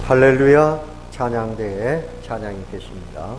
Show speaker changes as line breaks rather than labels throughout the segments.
할렐루야 찬양대에 찬양이 있겠습니다.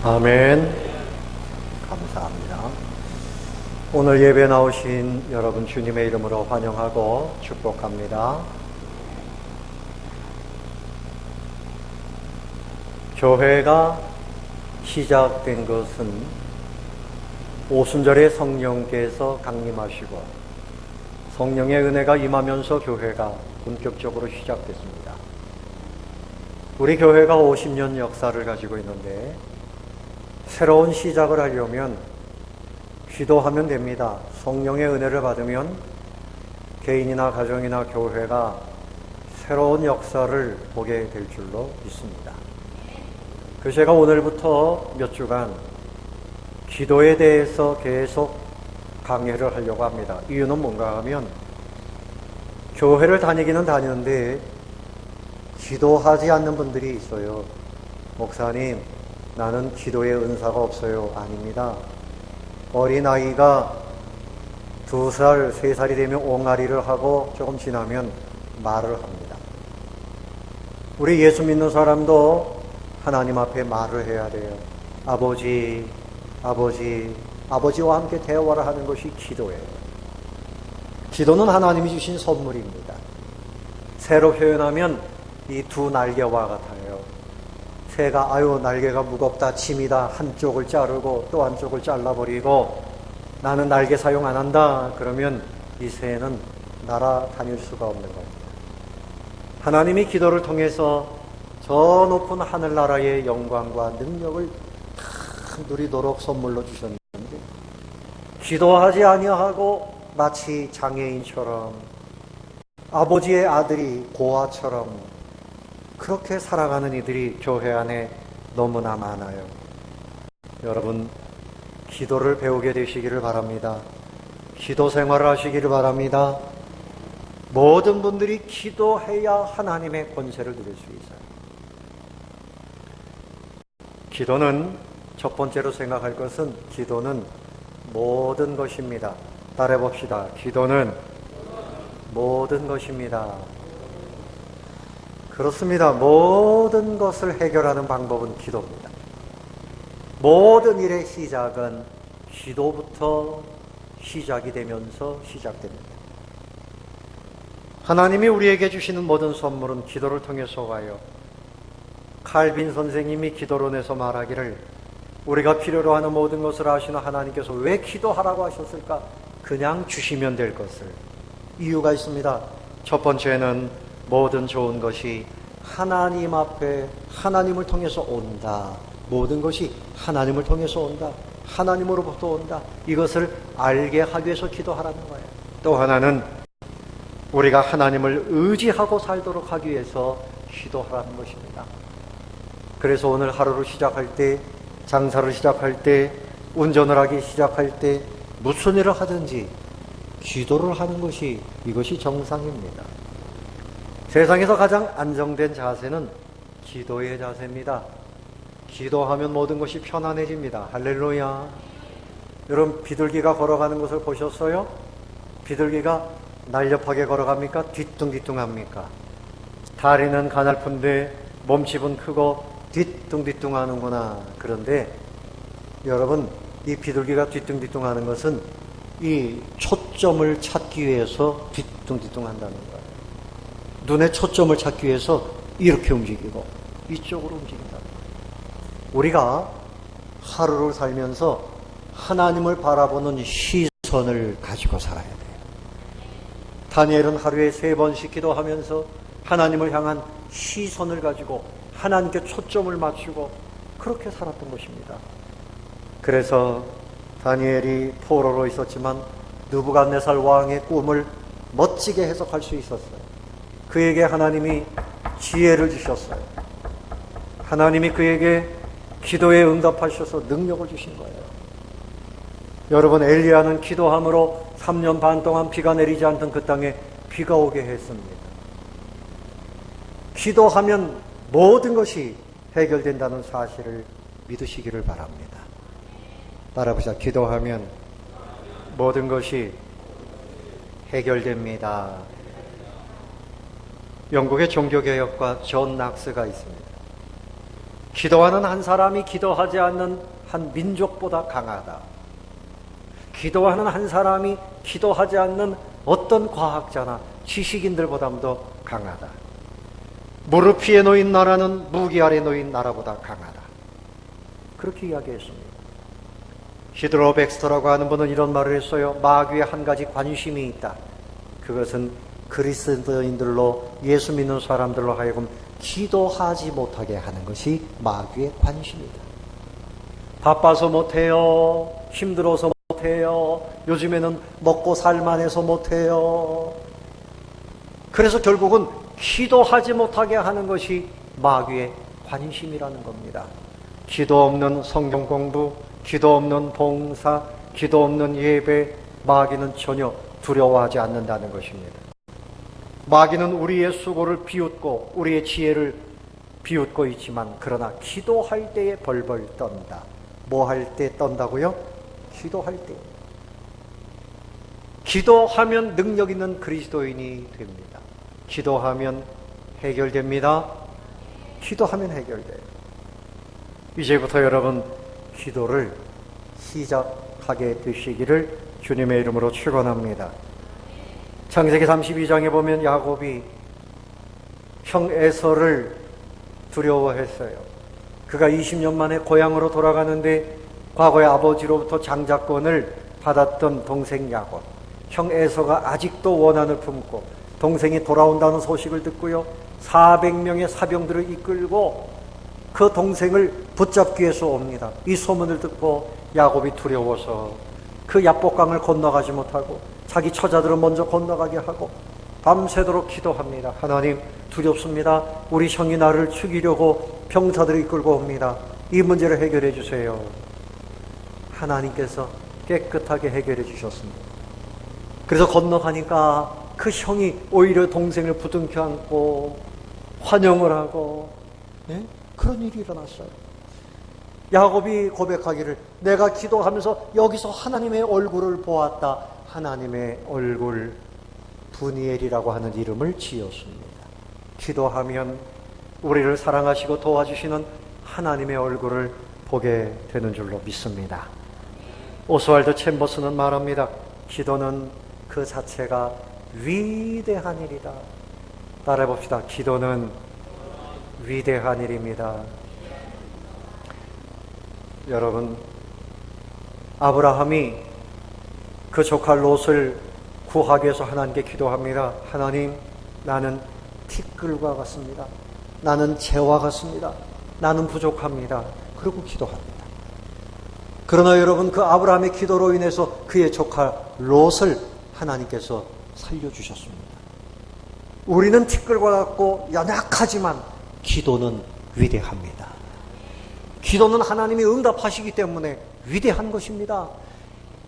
아멘. 감사합니다. 오늘 예배 나오신 여러분 주님의 이름으로 환영하고 축복합니다. 교회가 시작된 것은 오순절에 성령께서 강림하시고 성령의 은혜가 임하면서 교회가 본격적으로 시작됐습니다. 우리 교회가 50년 역사를 가지고 있는데 새로운 시작을 하려면 기도하면 됩니다. 성령의 은혜를 받으면 개인이나 가정이나 교회가 새로운 역사를 보게 될 줄로 믿습니다. 그래서 제가 오늘부터 몇 주간 기도에 대해서 계속 강의를 하려고 합니다. 이유는 뭔가 하면 교회를 다니기는 다니는데 기도하지 않는 분들이 있어요. 목사님, 나는 기도의 은사가 없어요. 아닙니다. 어린아이가 2살, 3살이 되면 옹알이를 하고 조금 지나면 말을 합니다. 우리 예수 믿는 사람도 하나님 앞에 말을 해야 돼요. 아버지, 아버지, 아버지와 함께 대화를 하는 것이 기도예요. 기도는 하나님이 주신 선물입니다. 새로 표현하면 이 2 날개와 같아요. 새가 아유 날개가 무겁다, 짐이다 한쪽을 자르고 또 한쪽을 잘라버리고 나는 날개 사용 안 한다 그러면 이 새는 날아다닐 수가 없는 겁니다. 하나님이 기도를 통해서 저 높은 하늘나라의 영광과 능력을 다 누리도록 선물로 주셨는데 기도하지 아니하고 마치 장애인처럼 아버지의 아들이 고아처럼 그렇게 살아가는 이들이 교회 안에 너무나 많아요. 여러분, 기도를 배우게 되시기를 바랍니다. 기도 생활을 하시기를 바랍니다. 모든 분들이 기도해야 하나님의 권세를 누릴 수 있어요. 기도는 첫 번째로 생각할 것은 기도는 모든 것입니다. 따라해 봅시다. 기도는 모든 것입니다. 그렇습니다. 모든 것을 해결하는 방법은 기도입니다. 모든 일의 시작은 기도부터 시작이 되면서 시작됩니다. 하나님이 우리에게 주시는 모든 선물은 기도를 통해서 와요. 칼빈 선생님이 기도론에서 말하기를 우리가 필요로 하는 모든 것을 아시는 하나님께서 왜 기도하라고 하셨을까? 그냥 주시면 될 것을. 이유가 있습니다. 첫 번째는 모든 좋은 것이 하나님 앞에 하나님을 통해서 온다. 모든 것이 하나님을 통해서 온다. 하나님으로부터 온다. 이것을 알게 하기 위해서 기도하라는 거예요. 또 하나는 우리가 하나님을 의지하고 살도록 하기 위해서 기도하라는 것입니다. 그래서 오늘 하루를 시작할 때, 장사를 시작할 때, 운전을 하기 시작할 때 무슨 일을 하든지 기도를 하는 것이 이것이 정상입니다. 세상에서 가장 안정된 자세는 기도의 자세입니다. 기도하면 모든 것이 편안해집니다. 할렐루야. 여러분, 비둘기가 걸어가는 것을 보셨어요? 비둘기가 날렵하게 걸어갑니까? 뒤뚱뒤뚱합니까? 다리는 가냘픈데 몸집은 크고 뒤뚱뒤뚱 하는구나. 그런데 여러분, 이 비둘기가 뒤뚱뒤뚱 하는 것은 이 초점을 찾기 위해서 뒤뚱뒤뚱 한다는 거예요. 눈의 초점을 찾기 위해서 이렇게 움직이고 이쪽으로 움직인다는 거예요. 우리가 하루를 살면서 하나님을 바라보는 시선을 가지고 살아야 돼요. 다니엘은 하루에 3번씩 기도하면서 하나님을 향한 시선을 가지고 하나님께 초점을 맞추고 그렇게 살았던 것입니다. 그래서 다니엘이 포로로 있었지만 느부갓네살 왕의 꿈을 멋지게 해석할 수 있었어요. 그에게 하나님이 지혜를 주셨어요. 하나님이 그에게 기도에 응답하셔서 능력을 주신 거예요. 여러분, 엘리야는 기도함으로 3년 반 동안 비가 내리지 않던 그 땅에 비가 오게 했습니다. 기도하면 모든 것이 해결된다는 사실을 믿으시기를 바랍니다. 따라보자. 기도하면 모든 것이 해결됩니다. 영국의 종교개혁가 존 낙스가 있습니다. 기도하는 한 사람이 기도하지 않는 한 민족보다 강하다. 기도하는 한 사람이 기도하지 않는 어떤 과학자나 지식인들보다도 강하다. 무릎 위에 놓인 나라는 무기 아래 놓인 나라보다 강하다. 그렇게 이야기했습니다. 히드로 백스터라고 하는 분은 이런 말을 했어요. 마귀에 한 가지 관심이 있다. 그것은 그리스도인들로 예수 믿는 사람들로 하여금 기도하지 못하게 하는 것이 마귀의 관심이다. 바빠서 못해요. 힘들어서 못해요. 요즘에는 먹고 살만해서 못해요. 그래서 결국은 기도하지 못하게 하는 것이 마귀의 관심이라는 겁니다. 기도 없는 성경 공부, 기도 없는 봉사, 기도 없는 예배, 마귀는 전혀 두려워하지 않는다는 것입니다. 마귀는 우리의 수고를 비웃고 우리의 지혜를 비웃고 있지만 그러나 기도할 때에 벌벌 떤다. 뭐 할 때 떤다고요? 기도할 때. 기도하면 능력 있는 그리스도인이 됩니다. 기도하면 해결됩니다. 기도하면 해결돼요. 이제부터 여러분 기도를 시작하게 되시기를 주님의 이름으로 축원합니다. 창세기 32장에 보면 야곱이 형 에서를 두려워했어요. 그가 20년 만에 고향으로 돌아가는데 과거에 아버지로부터 장자권을 받았던 동생 야곱, 형 에서가 아직도 원한을 품고 동생이 돌아온다는 소식을 듣고요, 400명의 사병들을 이끌고 그 동생을 붙잡기 위해서 옵니다. 이 소문을 듣고 야곱이 두려워서 그 야복강을 건너가지 못하고 자기 처자들을 먼저 건너가게 하고 밤새도록 기도합니다. 하나님, 두렵습니다. 우리 형이 나를 죽이려고 병사들을 이끌고 옵니다. 이 문제를 해결해 주세요. 하나님께서 깨끗하게 해결해 주셨습니다. 그래서 건너가니까 그 형이 오히려 동생을 부둥켜 안고 환영을 하고, 네? 그런 일이 일어났어요. 야곱이 고백하기를 내가 기도하면서 여기서 하나님의 얼굴을 보았다. 하나님의 얼굴 브니엘이라고 하는 이름을 지었습니다. 기도하면 우리를 사랑하시고 도와주시는 하나님의 얼굴을 보게 되는 줄로 믿습니다. 오스왈드 챔버스는 말합니다. 기도는 그 자체가 위대한 일이다. 따라해 봅시다. 기도는 위대한 일입니다. 여러분, 아브라함이 그 조카 롯을 구하기 위해서 하나님께 기도합니다. 하나님, 나는 티끌과 같습니다. 나는 재와 같습니다. 나는 부족합니다. 그리고 기도합니다. 그러나 여러분, 그 아브라함의 기도로 인해서 그의 조카 롯을 하나님께서 살려주셨습니다. 우리는 티끌과 같고 연약하지만 기도는 위대합니다. 기도는 하나님이 응답하시기 때문에 위대한 것입니다.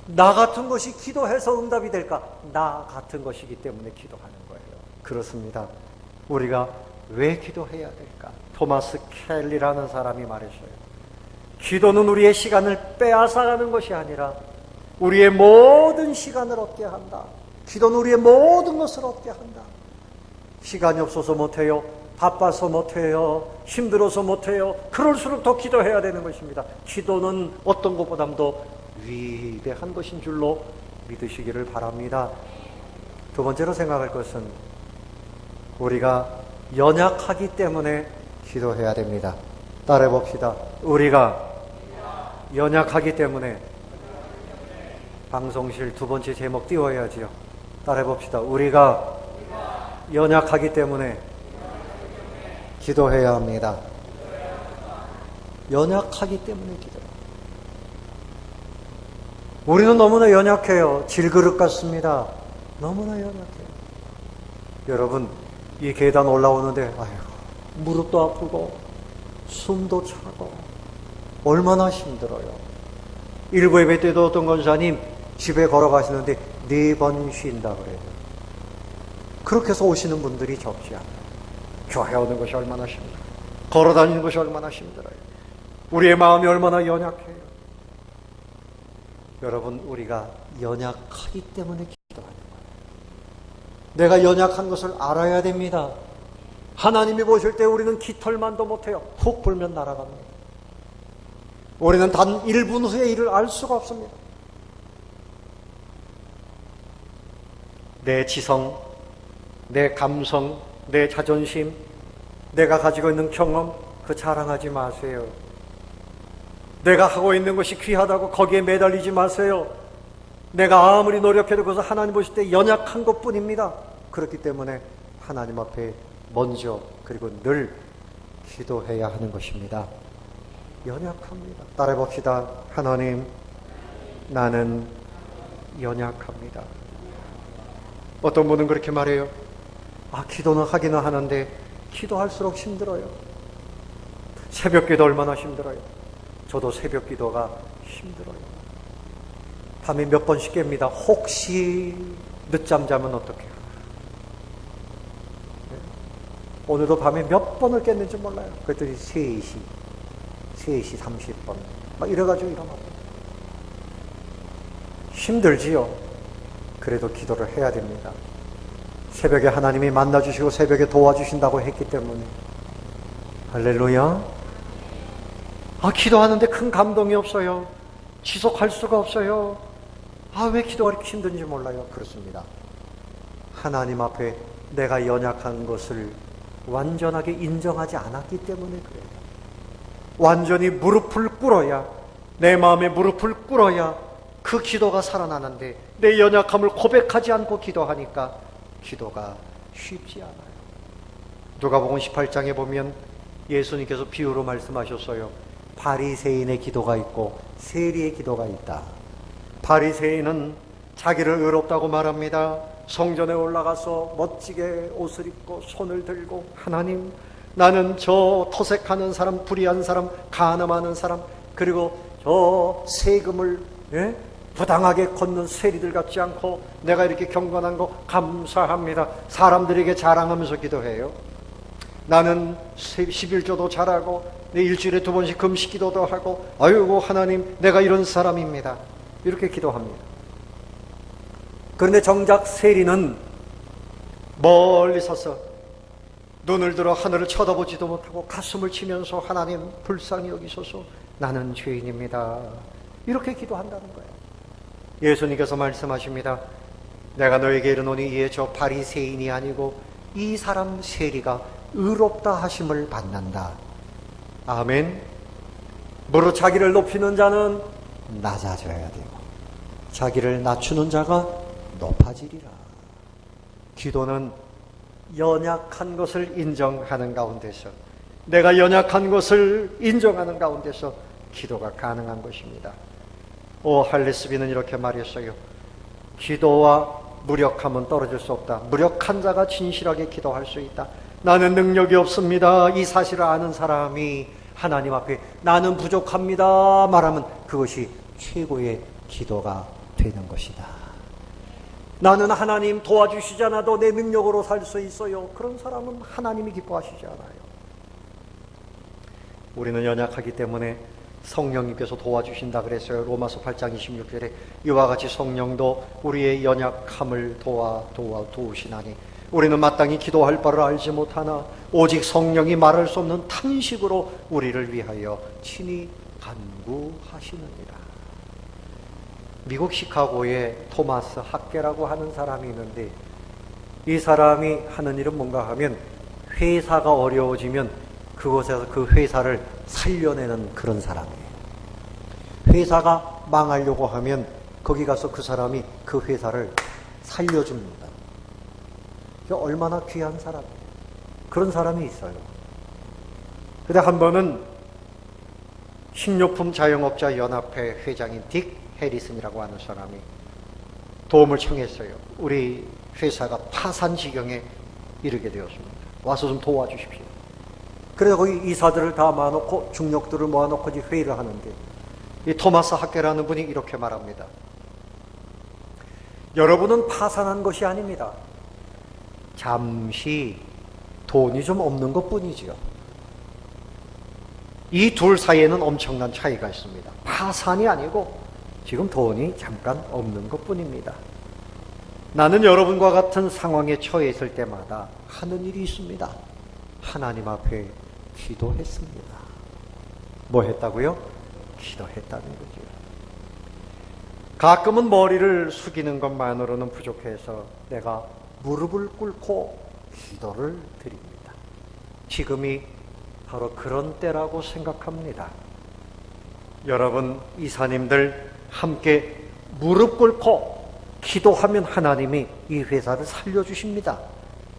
나 같은 것이 기도해서 응답이 될까? 나 같은 것이기 때문에 기도하는 거예요. 그렇습니다. 우리가 왜 기도해야 될까? 토마스 켈리라는 사람이 말했어요. 기도는 우리의 시간을 빼앗아가는 것이 아니라 우리의 모든 시간을 얻게 한다. 기도는 우리의 모든 것을 얻게 한다. 시간이 없어서 못해요. 바빠서 못해요. 힘들어서 못해요. 그럴수록 더 기도해야 되는 것입니다. 기도는 어떤 것보다도 위대한 것인 줄로 믿으시기를 바랍니다. 두 번째로 생각할 것은 우리가 연약하기 때문에 기도해야 됩니다. 따라해 봅시다. 우리가 연약하기 때문에 방송실 두 번째 제목 띄워야지요. 따라해 봅시다. 우리가 연약하기 때문에 기도해야 합니다. 연약하기 때문에 기도해요. 우리는 너무나 연약해요. 질그릇 같습니다. 너무나 연약해요. 여러분, 이 계단 올라오는데 무릎도 아프고 숨도 차고 얼마나 힘들어요. 일부 예배 때도 어떤 권사님 집에 걸어가시는데 4번 쉰다 그래요. 그렇게 해서 오시는 분들이 적지 않아요. 교회 오는 것이 얼마나 힘들어요. 걸어다니는 것이 얼마나 힘들어요. 우리의 마음이 얼마나 연약해요. 여러분, 우리가 연약하기 때문에 기도하는 거예요. 내가 연약한 것을 알아야 됩니다. 하나님이 보실 때 우리는 깃털만도 못해요. 훅 불면 날아갑니다. 우리는 단 1분 후에 일을 알 수가 없습니다. 내 지성, 내 감성, 내 자존심, 내가 가지고 있는 경험, 그 자랑하지 마세요. 내가 하고 있는 것이 귀하다고 거기에 매달리지 마세요. 내가 아무리 노력해도 그것은 하나님 보실 때 연약한 것뿐입니다. 그렇기 때문에 하나님 앞에 먼저 그리고 늘 기도해야 하는 것입니다. 연약합니다. 따라해 봅시다. 하나님, 나는 연약합니다. 어떤 분은 그렇게 말해요. 기도는 하기는 하는데 기도할수록 힘들어요. 새벽 기도 얼마나 힘들어요. 저도 새벽 기도가 힘들어요. 밤에 몇 번씩 깹니다. 혹시 늦잠 자면 어떡해요? 오늘도 밤에 몇 번을 깼는지 몰라요. 그랬더니 3시 30분 막 이래가지고 일어나고. 힘들지요. 그래도 기도를 해야 됩니다. 새벽에 하나님이 만나주시고 새벽에 도와주신다고 했기 때문에. 할렐루야. 기도하는데 큰 감동이 없어요. 지속할 수가 없어요. 왜 기도가 이렇게 힘든지 몰라요. 그렇습니다. 하나님 앞에 내가 연약한 것을 완전하게 인정하지 않았기 때문에 그래요. 완전히 무릎을 꿇어야, 내 마음에 무릎을 꿇어야 그 기도가 살아나는데, 내 연약함을 고백하지 않고 기도하니까 기도가 쉽지 않아요. 누가복음 18장에 보면 예수님께서 비유로 말씀하셨어요. 바리새인의 기도가 있고 세리의 기도가 있다. 바리새인은 자기를 의롭다고 말합니다. 성전에 올라가서 멋지게 옷을 입고 손을 들고, 하나님, 나는 저 토색하는 사람, 불의한 사람, 간음하는 사람, 그리고 저 세금을 부당하게 걷는 세리들 같지 않고 내가 이렇게 경건한 거 감사합니다. 사람들에게 자랑하면서 기도해요. 나는 11조도 잘하고 내 일주일에 2번씩 금식 기도도 하고, 아이고 하나님, 내가 이런 사람입니다. 이렇게 기도합니다. 그런데 정작 세리는 멀리 서서 눈을 들어 하늘을 쳐다보지도 못하고 가슴을 치면서, 하나님 불쌍히 여기소서, 나는 죄인입니다. 이렇게 기도한다는 거예요. 예수님께서 말씀하십니다. 내가 너에게 이르노니 이에 저 바리새인이 아니고 이 사람 세리가 의롭다 하심을 받는다. 아멘. 무릇 자기를 높이는 자는 낮아져야 되고 자기를 낮추는 자가 높아지리라. 기도는 연약한 것을 인정하는 가운데서, 내가 연약한 것을 인정하는 가운데서 기도가 가능한 것입니다. 할레스비는 이렇게 말했어요. 기도와 무력함은 떨어질 수 없다. 무력한 자가 진실하게 기도할 수 있다. 나는 능력이 없습니다. 이 사실을 아는 사람이 하나님 앞에 나는 부족합니다 말하면 그것이 최고의 기도가 되는 것이다. 나는 하나님 도와주시지 않아도 내 능력으로 살 수 있어요. 그런 사람은 하나님이 기뻐하시지 않아요. 우리는 연약하기 때문에 성령님께서 도와주신다 그랬어요. 로마서 8장 26절에 이와 같이 성령도 우리의 연약함을 도우시나니 우리는 마땅히 기도할 바를 알지 못하나 오직 성령이 말할 수 없는 탄식으로 우리를 위하여 친히 간구하시느니라. 미국 시카고에 토마스 학계라고 하는 사람이 있는데, 이 사람이 하는 일은 뭔가 하면 회사가 어려워지면 그곳에서 그 회사를 살려내는 그런 사람이에요. 회사가 망하려고 하면 거기 가서 그 사람이 그 회사를 살려줍니다. 얼마나 귀한 사람이에요. 그런 사람이 있어요. 근데 한 번은 식료품 자영업자 연합회 회장인 딕 해리슨이라고 하는 사람이 도움을 청했어요. 우리 회사가 파산 지경에 이르게 되었습니다. 와서 좀 도와주십시오. 그래서 거기 이사들을 다 모아놓고 중력들을 모아놓고 이제 회의를 하는데, 이 토마스 학계라는 분이 이렇게 말합니다. 여러분은 파산한 것이 아닙니다. 잠시 돈이 좀 없는 것뿐이지요. 이 둘 사이에는 엄청난 차이가 있습니다. 파산이 아니고 지금 돈이 잠깐 없는 것뿐입니다. 나는 여러분과 같은 상황에 처해 있을 때마다 하는 일이 있습니다. 하나님 앞에 기도했습니다. 뭐 했다고요? 기도했다는 거죠. 가끔은 머리를 숙이는 것만으로는 부족해서 내가 무릎을 꿇고 기도를 드립니다. 지금이 바로 그런 때라고 생각합니다. 여러분, 이사님들 함께 무릎 꿇고 기도하면 하나님이 이 회사를 살려주십니다.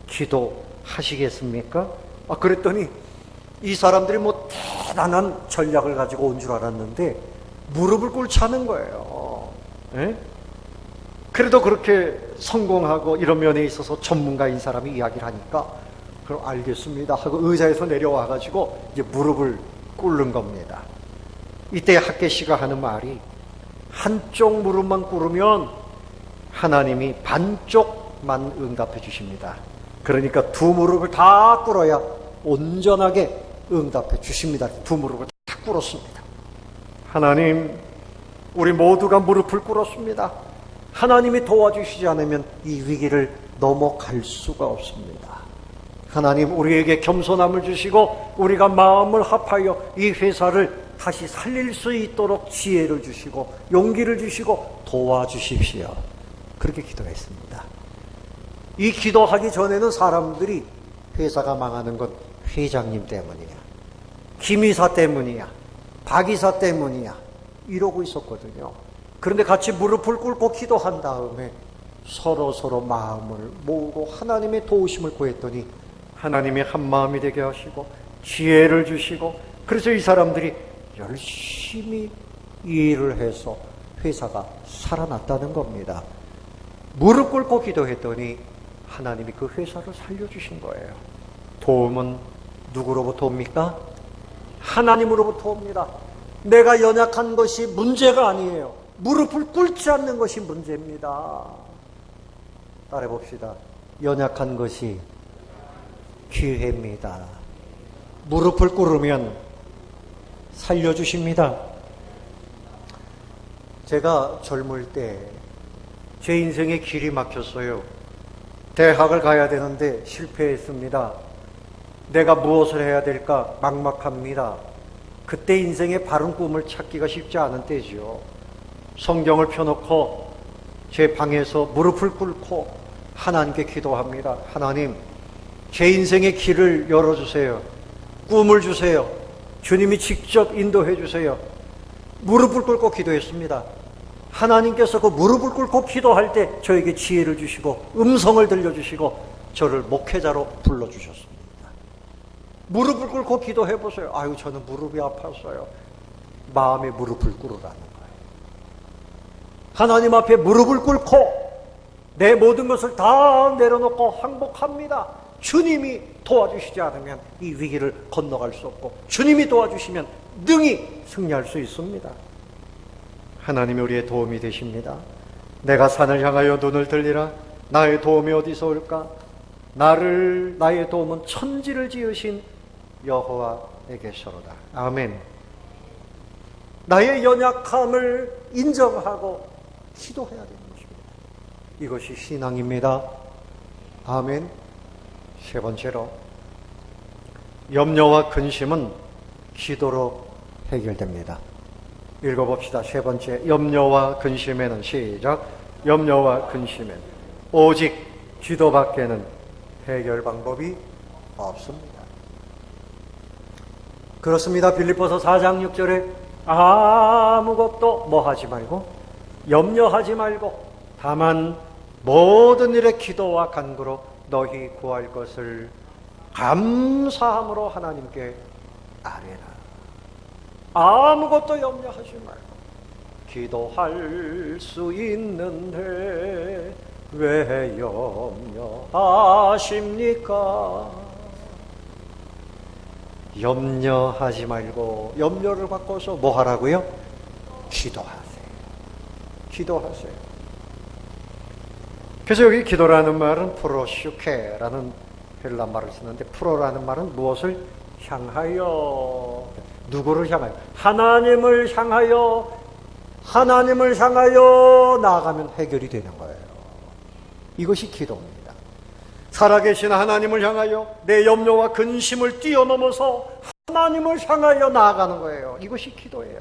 기도하시겠습니까? 그랬더니 이 사람들이 뭐 대단한 전략을 가지고 온 줄 알았는데 무릎을 꿇자는 거예요. 에? 그래도 그렇게 성공하고 이런 면에 있어서 전문가인 사람이 이야기를 하니까 그럼 알겠습니다 하고 의자에서 내려와가지고 이제 무릎을 꿇는 겁니다. 이때 학계 씨가 하는 말이 한쪽 무릎만 꿇으면 하나님이 반쪽만 응답해 주십니다. 그러니까 두 무릎을 다 꿇어야 온전하게 응답해 주십니다. 두 무릎을 다 꿇었습니다. 하나님, 우리 모두가 무릎을 꿇었습니다. 하나님이 도와주시지 않으면 이 위기를 넘어갈 수가 없습니다. 하나님, 우리에게 겸손함을 주시고 우리가 마음을 합하여 이 회사를 다시 살릴 수 있도록 지혜를 주시고 용기를 주시고 도와주십시오. 그렇게 기도했습니다. 이 기도하기 전에는 사람들이 회사가 망하는 건 회장님 때문이야, 김 이사 때문이야, 박 이사 때문이야 이러고 있었거든요. 그런데 같이 무릎을 꿇고 기도한 다음에 서로 마음을 모으고 하나님의 도우심을 구했더니 하나님이 한 마음이 되게 하시고 지혜를 주시고, 그래서 이 사람들이 열심히 일을 해서 회사가 살아났다는 겁니다. 무릎 꿇고 기도했더니 하나님이 그 회사를 살려주신 거예요. 도움은 누구로부터 옵니까? 하나님으로부터 옵니다. 내가 연약한 것이 문제가 아니에요. 무릎을 꿇지 않는 것이 문제입니다. 따라해 봅시다. 연약한 것이 기회입니다. 무릎을 꿇으면 살려주십니다. 제가 젊을 때 제 인생에 길이 막혔어요. 대학을 가야 되는데 실패했습니다. 내가 무엇을 해야 될까 막막합니다. 그때 인생의 바른 꿈을 찾기가 쉽지 않은 때지요. 성경을 펴놓고 제 방에서 무릎을 꿇고 하나님께 기도합니다. 하나님, 제 인생의 길을 열어주세요. 꿈을 주세요. 주님이 직접 인도해 주세요. 무릎을 꿇고 기도했습니다. 하나님께서 그 무릎을 꿇고 기도할 때 저에게 지혜를 주시고 음성을 들려주시고 저를 목회자로 불러주셨습니다. 무릎을 꿇고 기도해 보세요. 아유, 저는 무릎이 아팠어요. 마음에 무릎을 꿇으라는 거예요. 하나님 앞에 무릎을 꿇고 내 모든 것을 다 내려놓고 항복합니다. 주님이 도와주시지 않으면 이 위기를 건너갈 수 없고 주님이 도와주시면 능히 승리할 수 있습니다. 하나님이 우리의 도움이 되십니다. 내가 산을 향하여 눈을 들리라. 나의 도움이 어디서 올까? 나의 도움은 천지를 지으신 여호와에게서로다. 아멘. 나의 연약함을 인정하고 기도해야 되는 것입니다. 이것이 신앙입니다. 아멘. 세 번째로, 염려와 근심은 기도로 해결됩니다. 읽어봅시다. 세 번째, 염려와 근심에는, 시작. 염려와 근심에는 오직 기도밖에는 해결 방법이 없습니다. 그렇습니다. 빌립보서 4장 6절에 아무것도 뭐 하지 말고 염려하지 말고 다만 모든 일에 기도와 간구로 너희 구할 것을 감사함으로 하나님께 아뢰라. 아무것도 염려하지 말고 기도할 수 있는데 왜 염려하십니까? 염려하지 말고 염려를 바꿔서 뭐 하라고요? 기도하세요. 기도하세요. 그래서 여기 기도라는 말은 프로슈케라는 헬라 말을 쓰는데, 프로라는 말은 무엇을 향하여, 누구를 향하여? 하나님을 향하여 나아가면 해결이 되는 거예요. 이것이 기도입니다. 살아계신 하나님을 향하여 내 염려와 근심을 뛰어넘어서 하나님을 향하여 나아가는 거예요. 이것이 기도예요.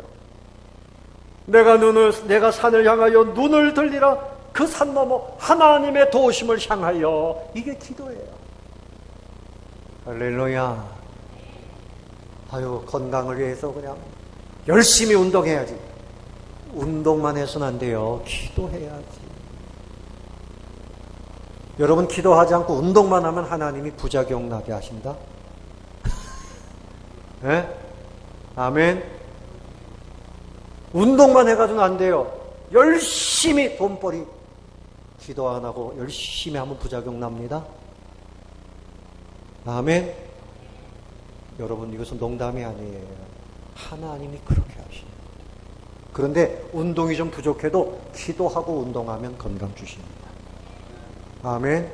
내가 산을 향하여 눈을 들리라. 그 산 넘어 하나님의 도우심을 향하여, 이게 기도예요. 할렐루야. 아유, 건강을 위해서 그냥 열심히 운동해야지. 운동만 해서는 안 돼요. 기도해야지. 여러분, 기도하지 않고 운동만 하면 하나님이 부작용 나게 하신다? 네? 아멘. 운동만 해가지고는 안 돼요. 열심히 돈벌이 기도 안 하고 열심히 하면 부작용 납니다. 아멘. 여러분, 이것은 농담이 아니에요. 하나님이 그렇게 하시는 거예요. 그런데 운동이 좀 부족해도 기도하고 운동하면 건강 주십니다. 아멘.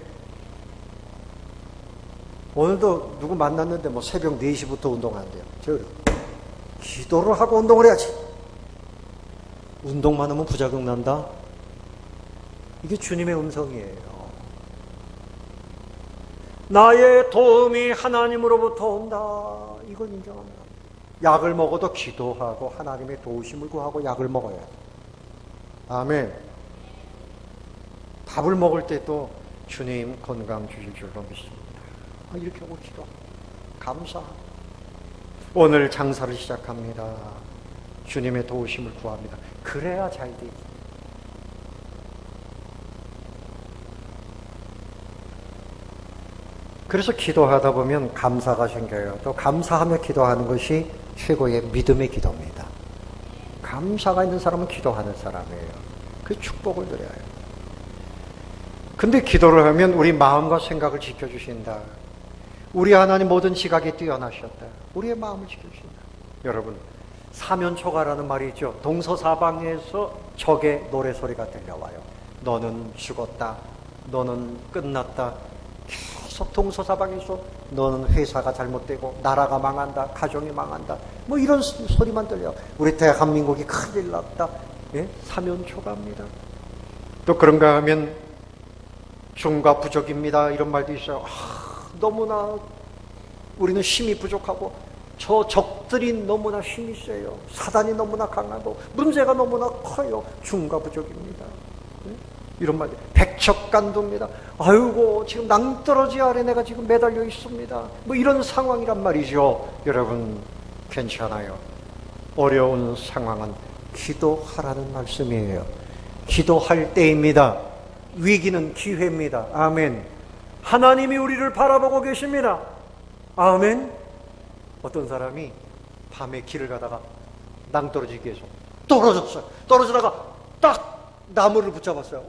오늘도 누구 만났는데 뭐 새벽 4시부터 운동한대요. 저 기도를 하고 운동을 해야지. 운동만 하면 부작용 난다. 이게 주님의 음성이에요. 나의 도움이 하나님으로부터 온다. 이걸 인정합니다. 약을 먹어도 기도하고 하나님의 도우심을 구하고 약을 먹어야 돼. 아멘. 밥을 먹을 때도 주님 건강 주실 줄로 믿습니다. 이렇게 하고 기도. 감사. 오늘 장사를 시작합니다. 주님의 도우심을 구합니다. 그래야 잘 되지. 그래서 기도하다 보면 감사가 생겨요. 또 감사하며 기도하는 것이 최고의 믿음의 기도입니다. 감사가 있는 사람은 기도하는 사람이에요. 그 축복을 드려요. 근데 기도를 하면 우리 마음과 생각을 지켜주신다. 우리 하나님 모든 지각에 뛰어나셨다. 우리의 마음을 지켜주신다. 여러분, 사면초가라는 말이 있죠. 동서사방에서 적의 노래소리가 들려와요. 너는 죽었다. 너는 끝났다. 계속 동서사방에서 너는 회사가 잘못되고 나라가 망한다. 가정이 망한다. 뭐 이런 소리만 들려. 우리 대한민국이 큰일 났다. 예? 사면초가입니다. 또 그런가 하면 중과 부족입니다. 이런 말도 있어요. 너무나 우리는 힘이 부족하고 저 적들이 너무나 힘이 세요. 사단이 너무나 강하고 문제가 너무나 커요. 중과 부족입니다. 이런 말들. 백척간도입니다. 아이고 지금 낭떠러지 아래 내가 지금 매달려 있습니다. 뭐 이런 상황이란 말이죠. 여러분 괜찮아요. 어려운 상황은 기도하라는 말씀이에요. 기도할 때입니다. 위기는 기회입니다. 아멘. 하나님이 우리를 바라보고 계십니다. 아멘. 어떤 사람이 밤에 길을 가다가 낭떠러지기 위해서 떨어졌어요. 떨어지다가 딱 나무를 붙잡았어요.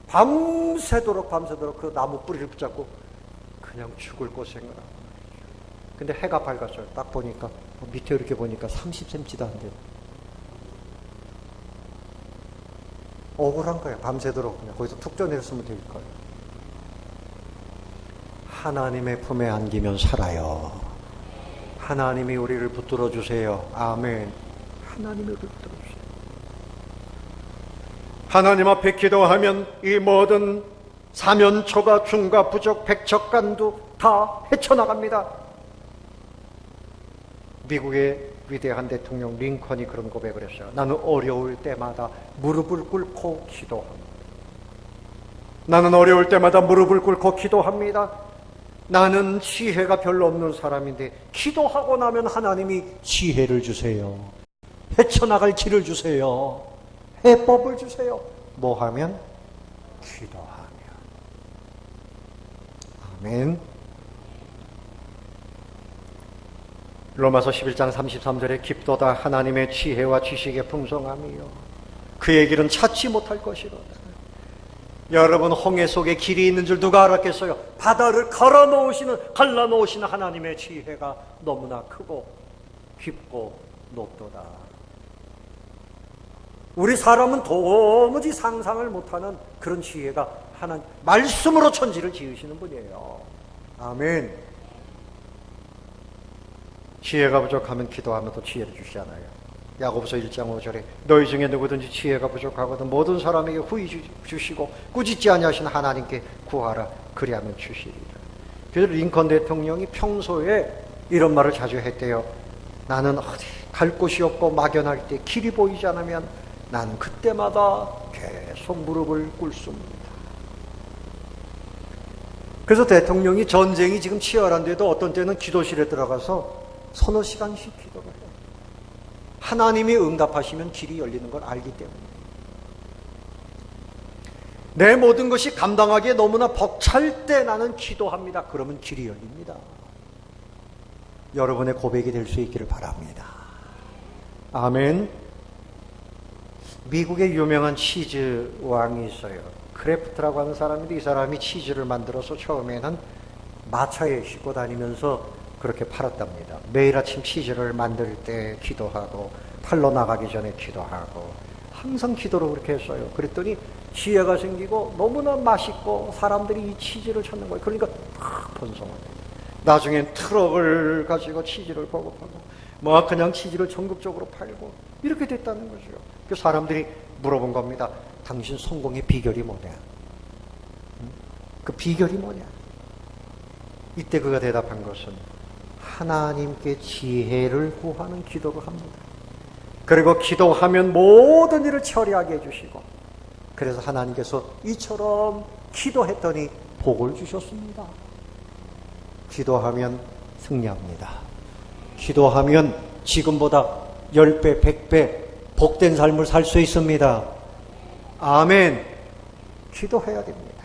밤새도록 그 나무 뿌리를 붙잡고 그냥 죽을 고생을 하고. 근데 해가 밝았어요. 딱 보니까 밑에 이렇게 보니까 30cm도 안 돼요. 억울한 거예요. 밤새도록 그냥 거기서 툭 쪄내렸으면 될 거예요. 하나님의 품에 안기면 살아요. 하나님이 우리를 붙들어 주세요. 아멘. 하나님이 우리를 붙들어 주세요. 하나님 앞에 기도하면 이 모든 사면초가 중과 부족 백척간도 다 헤쳐나갑니다. 미국의 위대한 대통령 링컨이 그런 고백을 했어요. 나는 어려울 때마다 무릎을 꿇고 기도합니다. 나는 어려울 때마다 무릎을 꿇고 기도합니다. 나는 지혜가 별로 없는 사람인데 기도하고 나면 하나님이 지혜를 주세요. 헤쳐나갈 길을 주세요. 해법을 주세요. 뭐 하면? 기도하면. 아멘. 로마서 11장 33절에 깊도다 하나님의 지혜와 지식의 풍성함이요 그의 길은 찾지 못할 것이로다. 여러분, 홍해 속에 길이 있는 줄 누가 알았겠어요? 바다를 갈라놓으시는 하나님의 지혜가 너무나 크고 깊고 높도다. 우리 사람은 도무지 상상을 못하는 그런 지혜가 하나님 말씀으로 천지를 지으시는 분이에요. 아멘. 지혜가 부족하면 기도하면 또 지혜를 주시잖아요. 야고보서 1장 5절에 너희 중에 누구든지 지혜가 부족하거든 모든 사람에게 후히 주시고 꾸짖지 아니하신 하나님께 구하라 그리하면 주시리라. 그래서 링컨 대통령이 평소에 이런 말을 자주 했대요. 나는 어디 갈 곳이 없고 막연할 때 길이 보이지 않으면 나는 그때마다 계속 무릎을 꿇습니다. 그래서 대통령이 전쟁이 지금 치열한데도 어떤 때는 기도실에 들어가서 서너 시간씩 기도를 해요. 하나님이 응답하시면 길이 열리는 걸 알기 때문에. 내 모든 것이 감당하기에 너무나 벅찰 때 나는 기도합니다. 그러면 길이 열립니다. 여러분의 고백이 될 수 있기를 바랍니다. 아멘. 미국에 유명한 치즈 왕이 있어요. 크래프트라고 하는 사람인데 이 사람이 치즈를 만들어서 처음에는 마차에 싣고 다니면서 그렇게 팔았답니다. 매일 아침 치즈를 만들 때 기도하고 팔러 나가기 전에 기도하고 항상 기도를 그렇게 했어요. 그랬더니 지혜가 생기고 너무나 맛있고 사람들이 이 치즈를 찾는 거예요. 그러니까 막 번성합니다. 나중엔 트럭을 가지고 치즈를 보급하고 뭐 그냥 치즈를 전국적으로 팔고 이렇게 됐다는 거죠. 그 사람들이 물어본 겁니다. 당신 성공의 비결이 뭐냐? 그 비결이 뭐냐? 이때 그가 대답한 것은 하나님께 지혜를 구하는 기도를 합니다. 그리고 기도하면 모든 일을 처리하게 해주시고 그래서 하나님께서 이처럼 기도했더니 복을 주셨습니다. 기도하면 승리합니다. 기도하면 지금보다 10배, 100배 복된 삶을 살 수 있습니다. 아멘. 기도해야 됩니다.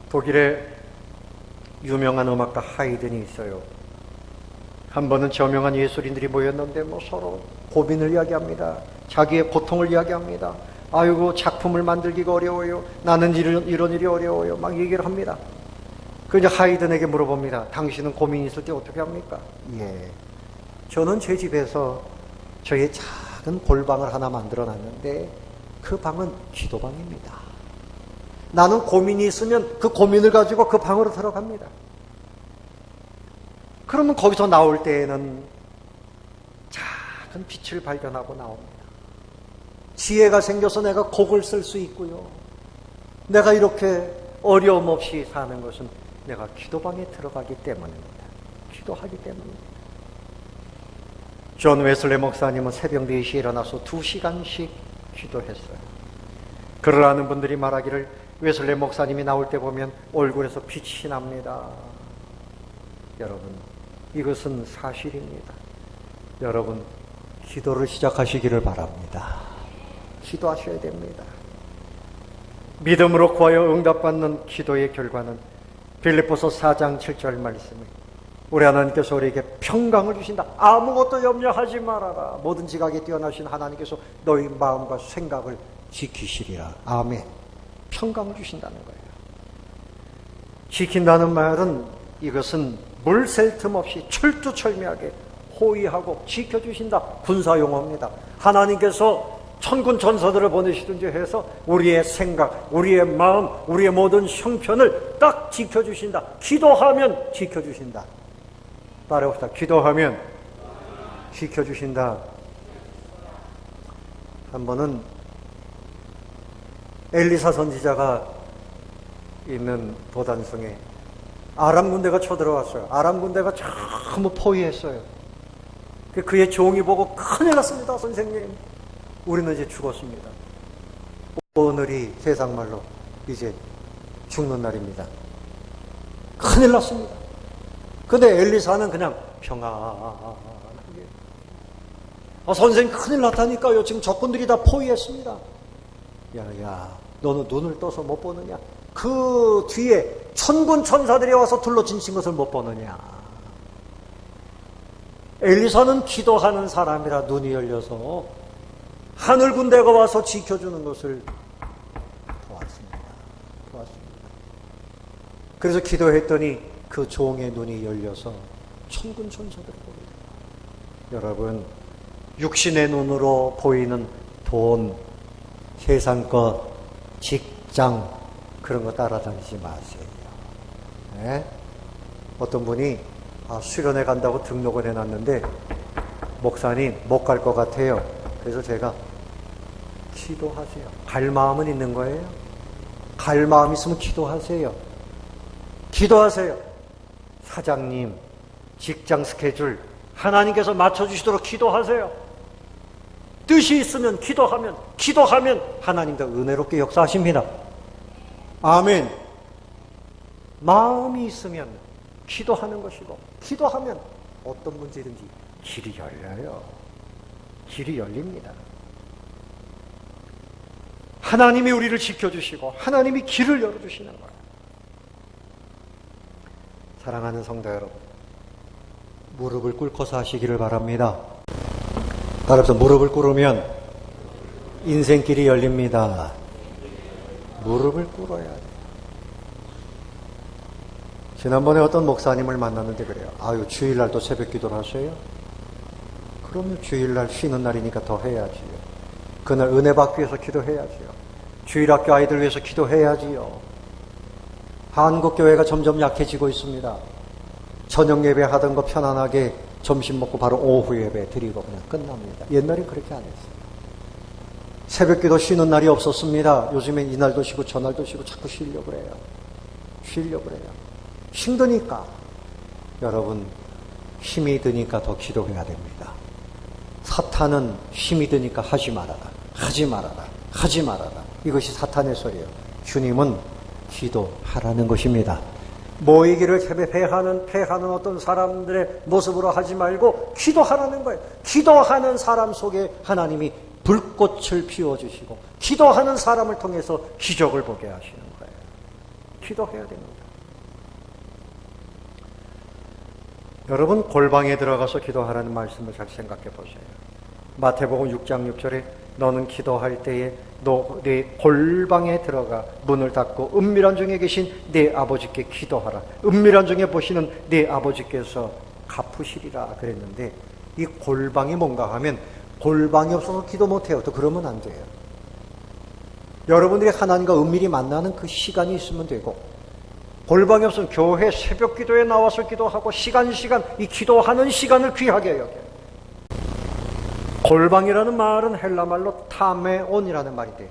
독일에 유명한 음악가 하이든이 있어요. 한 번은 저명한 예술인들이 모였는데 서로 고민을 이야기합니다. 자기의 고통을 이야기합니다. 아이고 작품을 만들기가 어려워요. 나는 이런 일이 어려워요. 막 얘기를 합니다. 그래서 하이든에게 물어봅니다. 당신은 고민이 있을 때 어떻게 합니까? 예, 저는 제 집에서 저의 작은 골방을 하나 만들어 놨는데 그 방은 기도방입니다. 나는 고민이 있으면 그 고민을 가지고 그 방으로 들어갑니다. 그러면 거기서 나올 때에는 작은 빛을 발견하고 나옵니다. 지혜가 생겨서 내가 곡을 쓸 수 있고요. 내가 이렇게 어려움 없이 사는 것은 내가 기도방에 들어가기 때문입니다. 기도하기 때문입니다. 존 웨슬리 목사님은 새벽 4시에 일어나서 2시간씩 기도했어요. 그를 아는 분들이 말하기를 웨슬리 목사님이 나올 때 보면 얼굴에서 빛이 납니다. 여러분, 이것은 사실입니다. 여러분, 기도를 시작하시기를 바랍니다. 기도하셔야 됩니다. 믿음으로 구하여 응답받는 기도의 결과는 빌립보서 4장 7절 말씀에 우리 하나님께서 우리에게 평강을 주신다. 아무것도 염려하지 말아라. 모든 지각에 뛰어나신 하나님께서 너희 마음과 생각을 지키시리라. 아멘. 평강을 주신다는 거예요. 지킨다는 말은 이것은 물샐 틈 없이 철두철미하게 호위하고 지켜주신다. 군사용어입니다. 하나님께서 천군 천사들을 보내시든지 해서 우리의 생각, 우리의 마음, 우리의 모든 형편을 딱 지켜주신다. 기도하면 지켜주신다. 따라해봅시다. 기도하면 지켜주신다. 한 번은 엘리사 선지자가 있는 도단성에 아람 군대가 쳐들어왔어요. 아람 군대가 전부 포위했어요. 그의 종이 보고 큰일 났습니다. 선생님, 우리는 이제 죽었습니다. 오늘이 세상말로 이제 죽는 날입니다. 큰일 났습니다. 근데 엘리사는 그냥 평안하게 선생님 큰일 났다니까요. 지금 적군들이 다 포위했습니다. 야야, 너는 눈을 떠서 못 보느냐? 그 뒤에 천군 천사들이 와서 둘러진친 것을 못 보느냐? 엘리사는 기도하는 사람이라 눈이 열려서 하늘 군대가 와서 지켜주는 것을 보았습니다. 그래서 기도했더니 그 종의 눈이 열려서 천군 천사들을 보게 됩니다. 여러분, 육신의 눈으로 보이는 돈, 세상 것, 직장, 그런 거 따라다니지 마세요. 네? 어떤 분이 수련회 간다고 등록을 해놨는데 목사님 못 갈 것 같아요. 그래서 제가 기도하세요. 갈 마음은 있는 거예요. 갈 마음 있으면 기도하세요. 기도하세요. 사장님 직장 스케줄 하나님께서 맞춰주시도록 기도하세요. 뜻이 있으면 기도하면 하나님도 은혜롭게 역사하십니다. 아멘. 마음이 있으면 기도하는 것이고 기도하면 어떤 문제든지 길이 열려요. 길이 열립니다. 하나님이 우리를 지켜주시고 하나님이 길을 열어주시는 거예요. 사랑하는 성도 여러분, 무릎을 꿇고서 하시기를 바랍니다. 따라서 무릎을 꿇으면 인생길이 열립니다. 무릎을 꿇어야 돼요. 지난번에 어떤 목사님을 만났는데 그래요. 아유, 주일날도 새벽 기도를 하세요? 그러면 주일날 쉬는 날이니까 더 해야지요. 그날 은혜 받기 위해서 기도해야지요. 주일학교 아이들 위해서 기도해야지요. 한국교회가 점점 약해지고 있습니다. 저녁 예배 하던 거 편안하게 점심 먹고 바로 오후 예배 드리고 그냥 끝납니다. 옛날엔 그렇게 안 했어요. 새벽 기도 쉬는 날이 없었습니다. 요즘엔 이날도 쉬고 저날도 쉬고 자꾸 쉬려고 그래요. 쉬려고 그래요. 힘드니까. 여러분, 힘이 드니까 더 기도해야 됩니다. 사탄은 힘이 드니까 하지 말아라. 하지 말아라. 하지 말아라. 이것이 사탄의 소리예요. 주님은 기도하라는 것입니다. 모이기를 패하는 어떤 사람들의 모습으로 하지 말고 기도하라는 거예요. 기도하는 사람 속에 하나님이 불꽃을 피워주시고 기도하는 사람을 통해서 기적을 보게 하시는 거예요. 기도해야 됩니다. 여러분, 골방에 들어가서 기도하라는 말씀을 잘 생각해 보세요. 마태복음 6장 6절에 너는 기도할 때에 네 골방에 들어가 문을 닫고 은밀한 중에 계신 네 아버지께 기도하라. 은밀한 중에 보시는 네 아버지께서 갚으시리라 그랬는데, 이 골방이 뭔가 하면 골방이 없어서 기도 못해요. 또 그러면 안 돼요. 여러분들이 하나님과 은밀히 만나는 그 시간이 있으면 되고, 골방이 없으면 교회 새벽 기도에 나와서 기도하고 시간 이 기도하는 시간을 귀하게 여겨요. 골방이라는 말은 헬라 말로 타메온이라는 말인데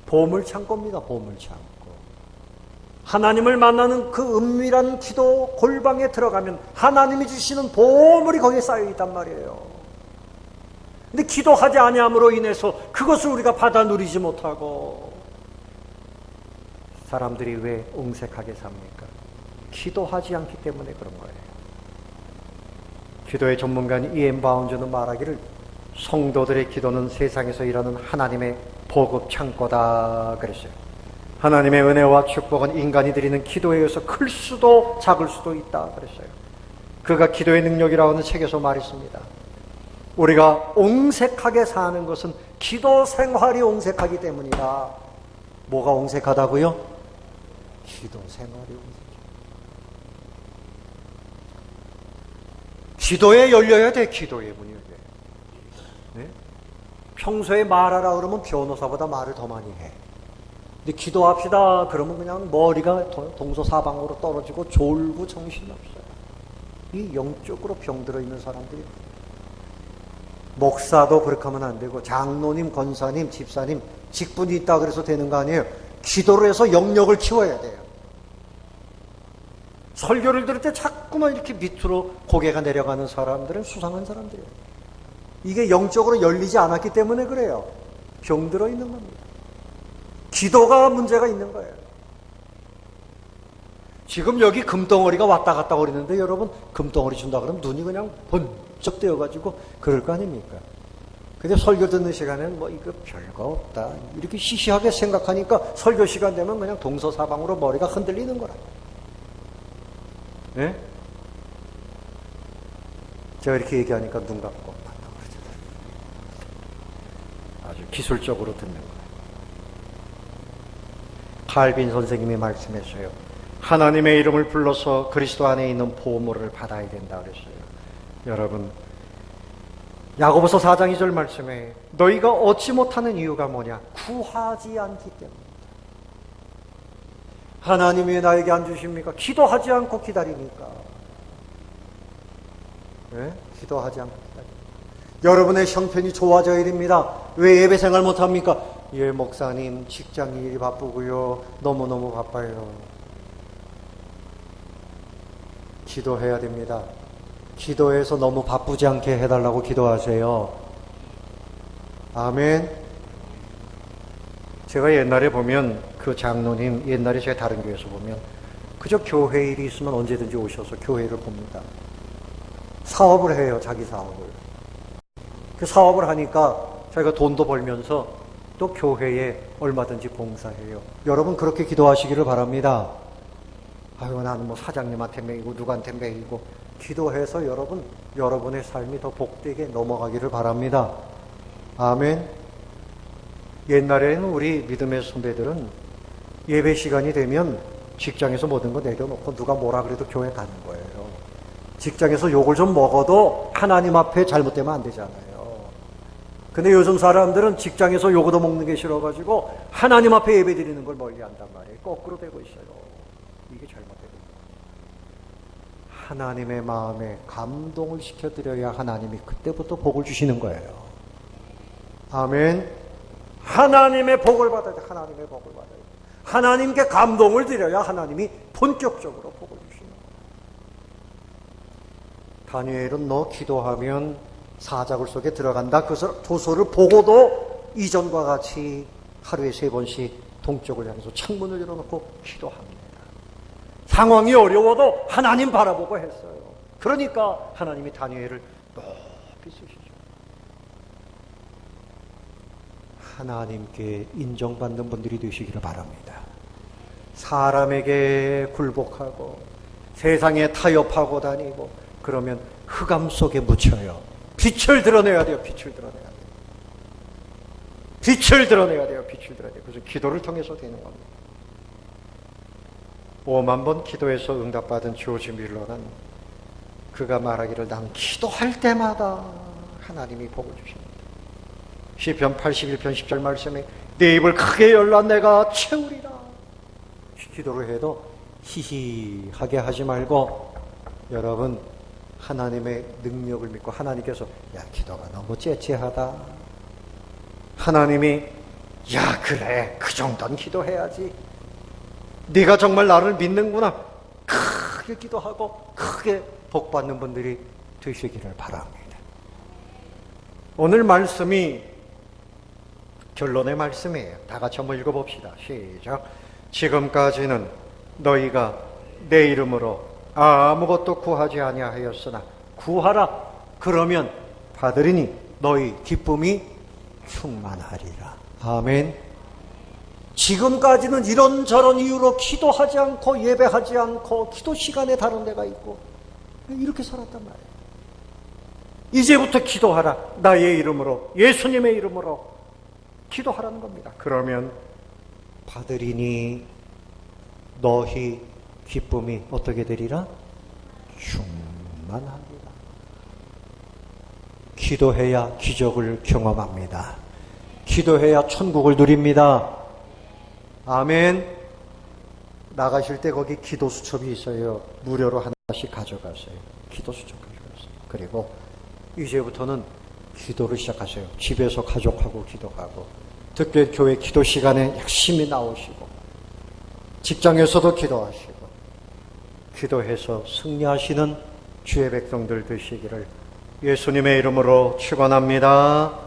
보물창고입니다. 보물창고. 하나님을 만나는 그 은밀한 기도 골방에 들어가면 하나님이 주시는 보물이 거기에 쌓여 있단 말이에요. 근데 기도하지 아니함으로 인해서 그것을 우리가 받아 누리지 못하고 사람들이 왜 옹색하게 삽니까? 기도하지 않기 때문에 그런 거예요. 기도의 전문가인 이엔 바운즈는 말하기를 성도들의 기도는 세상에서 일하는 하나님의 보급 창고다 그랬어요. 하나님의 은혜와 축복은 인간이 드리는 기도에 의해서 클 수도 작을 수도 있다 그랬어요. 그가 기도의 능력이라고 하는 책에서 말했습니다. 우리가 옹색하게 사는 것은 기도 생활이 옹색하기 때문이다. 뭐가 옹색하다고요? 기도 생활이 옹색해요. 기도에 열려야 돼. 기도의 문이 열려야 돼. 네? 평소에 말하라 그러면 변호사보다 말을 더 많이 해. 근데 기도합시다 그러면 그냥 머리가 동서사방으로 떨어지고 졸고 정신없어요. 이 영적으로 병들어 있는 사람들이. 목사도 그렇게 하면 안 되고 장로님, 권사님, 집사님 직분이 있다 그래서 되는 거 아니에요. 기도를 해서 영역을 키워야 돼요. 설교를 들을 때 자꾸만 이렇게 밑으로 고개가 내려가는 사람들은 수상한 사람들이에요. 이게 영적으로 열리지 않았기 때문에 그래요. 병들어 있는 겁니다. 기도가 문제가 있는 거예요. 지금 여기 금덩어리가 왔다 갔다 거리는데 여러분, 금덩어리 준다 그러면 눈이 그냥 번쩍 떼어가지고 그럴 거 아닙니까? 근데 설교 듣는 시간에는 뭐 이거 별거 없다 이렇게 시시하게 생각하니까 설교 시간 되면 그냥 동서사방으로 머리가 흔들리는 거라. 네? 제가 이렇게 얘기하니까 눈 감고 아주 기술적으로 듣는 거예요. 칼빈 선생님이 말씀했어요. 하나님의 이름을 불러서 그리스도 안에 있는 보물을 받아야 된다 그랬어요. 여러분, 야고보서 4장 2절 말씀에 너희가 얻지 못하는 이유가 뭐냐? 구하지 않기 때문이다. 하나님이 왜 나에게 안 주십니까? 기도하지 않고 기다리니까. 네? 기도하지 않고 기다리니까. 여러분의 형편이 좋아져야 됩니다. 왜 예배 생활 못합니까? 예, 목사님 직장 일이 바쁘고요. 너무너무 바빠요. 기도해야 됩니다. 기도해서 너무 바쁘지 않게 해달라고 기도하세요. 아멘. 제가 옛날에 보면 그 장로님, 옛날에 제가 다른 교회에서 보면 그저 교회 일이 있으면 언제든지 오셔서 교회를 봅니다. 사업을 해요. 자기 사업을. 그 사업을 하니까 자기가 돈도 벌면서 또 교회에 얼마든지 봉사해요. 여러분 그렇게 기도하시기를 바랍니다. 아유, 나는 뭐 사장님한테 매이고 누구한테 매이고. 기도해서 여러분의 삶이 더 복되게 넘어가기를 바랍니다. 아멘. 옛날에는 우리 믿음의 선배들은 예배 시간이 되면 직장에서 모든 거 내려놓고 누가 뭐라 그래도 교회 가는 거예요. 직장에서 욕을 좀 먹어도 하나님 앞에 잘못되면 안 되잖아요. 근데 요즘 사람들은 직장에서 욕 얻어먹는 게 싫어가지고 하나님 앞에 예배 드리는 걸 멀리 한단 말이에요. 거꾸로 되고 있어요. 이게 잘못되고 있어요. 하나님의 마음에 감동을 시켜드려야 하나님이 그때부터 복을 주시는 거예요. 아멘. 하나님의 복을 받아야 돼. 하나님의 복을 받아야 돼. 하나님께 감동을 드려야 하나님이 본격적으로 복을 주시는 거예요. 다니엘은 너 기도하면 사자굴 속에 들어간다. 그 도서를 보고도 이전과 같이 하루에 3번씩 동쪽을 향해서 창문을 열어놓고 기도합니다. 상황이 어려워도 하나님 바라보고 했어요. 그러니까 하나님이 다니엘을 높이 쓰시죠. 하나님께 인정받는 분들이 되시기를 바랍니다. 사람에게 굴복하고 세상에 타협하고 다니고 그러면 흑암 속에 묻혀요. 빛을 드러내야 돼요. 빛을 드러내야 돼요. 빛을 드러내야 돼요. 빛을 드러내야 돼요. 그래서 기도를 통해서 되는 겁니다. 5만 번 기도해서 응답받은 조지 밀러는 그가 말하기를 난 기도할 때마다 하나님이 복을 주십니다. 시편 81편 10절 말씀에 내 입을 크게 열라 내가 채우리라. 기도를 해도 히히하게 하지 말고 여러분 하나님의 능력을 믿고 하나님께서 야 기도가 너무 째째하다. 하나님이 야 그래 그 정도는 기도해야지. 네가 정말 나를 믿는구나. 크게 기도하고 크게 복받는 분들이 되시기를 바랍니다. 오늘 말씀이 결론의 말씀이에요. 다 같이 한번 읽어봅시다. 시작. 지금까지는 너희가 내 이름으로 아무것도 구하지 아니하였으나 구하라. 그러면 받으리니 너희 기쁨이 충만하리라. 아멘. 지금까지는 이런저런 이유로 기도하지 않고 예배하지 않고 기도 시간에 다른 데가 있고 이렇게 살았단 말이에요. 이제부터 기도하라. 나의 이름으로 예수님의 이름으로 기도하라는 겁니다. 그러면 받으리니 너희 기쁨이 어떻게 되리라? 충만합니다. 기도해야 기적을 경험합니다. 기도해야 천국을 누립니다. 아멘. 나가실 때 거기 기도 수첩이 있어요. 무료로 하나씩 가져가세요. 기도 수첩 가져가세요. 그리고 이제부터는 기도를 시작하세요. 집에서 가족하고 기도하고 특별히 교회 기도 시간에 열심히 나오시고 직장에서도 기도하시고 기도해서 승리하시는 주의 백성들 되시기를 예수님의 이름으로 축원합니다.